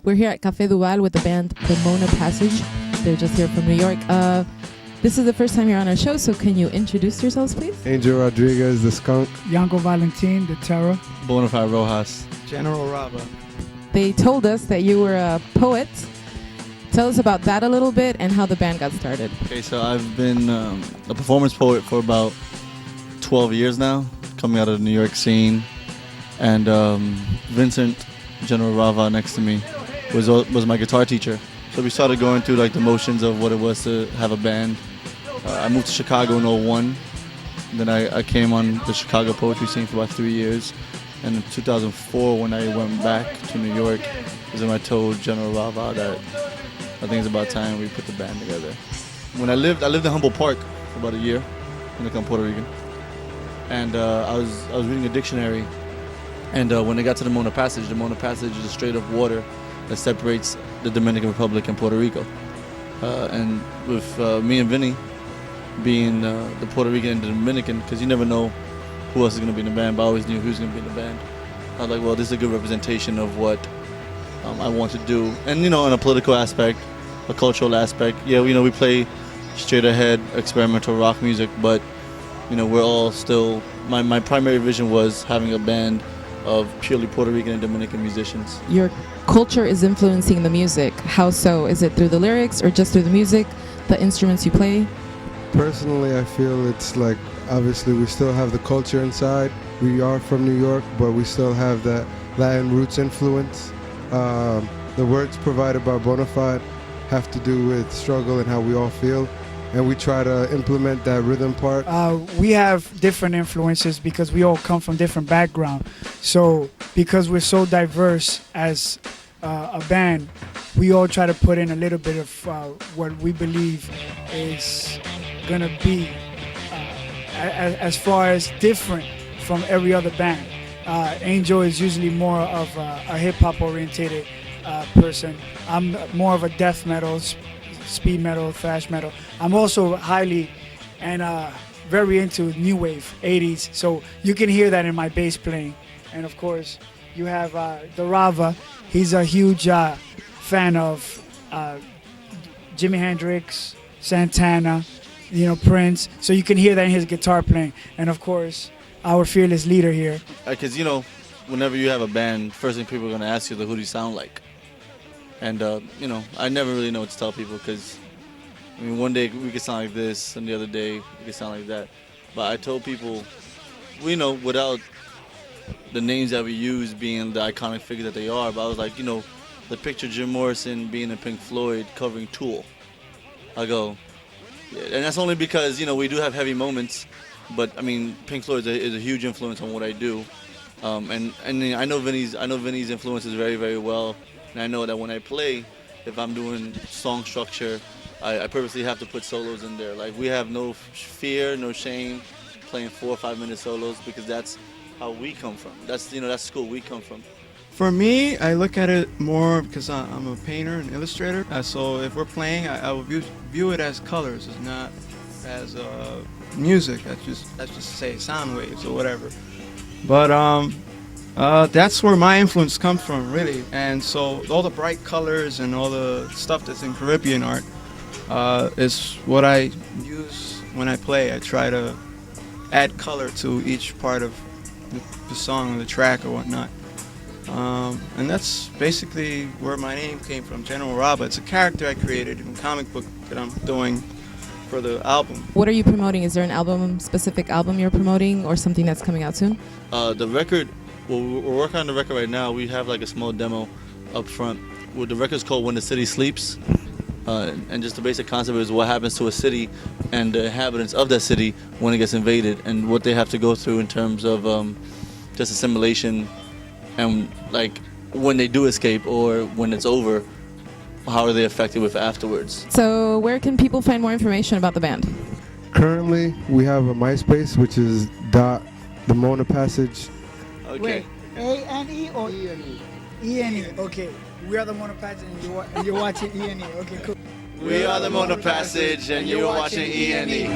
We're here at Café Duval with the band The Mona Passage. They're just here from New York. This is the first time you're on our show, so can you introduce yourselves, please? Angel Rodriguez, the skunk. Yanko Valentin, the terror. Bonafide Rojas. General Rava. They told us that you were a poet. Tell us about that a little bit and how the band got started. Okay, so I've been a performance poet for about 12 years now, coming out of the New York scene. And Vincent, General Rava, next to me, was my guitar teacher. So we started going through like the motions of what it was to have a band. I moved to Chicago in '01. Then I came on the Chicago poetry scene for about 3 years. And in 2004, when I went back to New York, is when I told General Rava that I think it's about time we put the band together. When I lived in Humboldt Park for about a year, when I come Puerto Rican. And I was reading a dictionary. And when I got to the Mona Passage is a strait of water that separates the Dominican Republic and Puerto Rico. And with me and Vinny being the Puerto Rican and the Dominican, because you never know who else is going to be in the band, but I always knew who was going to be in the band. I was like, well, this is a good representation of what I want to do. And, in a political aspect, a cultural aspect, yeah, we play straight ahead experimental rock music, but, we're all still, my primary vision was having a band of purely Puerto Rican and Dominican musicians. Your culture is influencing the music. How so? Is it through the lyrics or just through the music, the instruments you play? Personally, I feel it's like, obviously we still have the culture inside. We are from New York, but we still have that Latin roots influence. The words provided by Bonafide have to do with struggle and how we all feel. And we try to implement that rhythm part. We have different influences because we all come from different backgrounds. So because we're so diverse as a band, we all try to put in a little bit of what we believe is going to be as far as different from every other band. Angel is usually more of a hip-hop orientated person. I'm more of a death metal, speed metal, thrash metal. I'm also highly and very into new wave, 80s. So you can hear that in my bass playing. And of course, you have the Rava. He's a huge fan of Jimi Hendrix, Santana, Prince. So you can hear that in his guitar playing. And of course, our fearless leader here. Because, whenever you have a band, first thing people are going to ask you is, who do you sound like? And, I never really know what to tell people because, one day we could sound like this and the other day we could sound like that. But I told people, without the names that we use being the iconic figure that they are, but I was like, the picture Jim Morrison being in Pink Floyd covering Tool. I go, yeah, and that's only because, we do have heavy moments, but, Pink Floyd is a huge influence on what I do. And I know Vinny's influences very, very well. And I know that when I play, if I'm doing song structure, I purposely have to put solos in there. Like, we have no fear, no shame playing 4 or 5 minute solos because that's how we come from. That's school we come from. For me, I look at it more because I'm a painter and illustrator. So if we're playing, I will view it as colors. It's not as music. That's just say sound waves or whatever. But that's where my influence comes from, really. And so all the bright colors and all the stuff that's in Caribbean art is what I use when I play. I try to add color to each part of the song or the track or whatnot. And that's basically where my name came from, General Rava. It's a character I created in a comic book that I'm doing for the album. What are you promoting? Is there an specific album you're promoting or something that's coming out soon? The record, we're working on the record right now. We have like a small demo up front. Well, the record's called When the City Sleeps. And just the basic concept is what happens to a city and the inhabitants of that city when it gets invaded and what they have to go through in terms of just assimilation and like when they do escape or when it's over, how are they affected with afterwards. So where can people find more information about the band? Currently, we have a MySpace, which is The Mona Passage. Okay. Wait, A-N-E or E-N-E? E-N-E, okay. We are the Mona Passage and you're watching ENE. Okay, cool. We are the Mona Passage and you're watching ENE.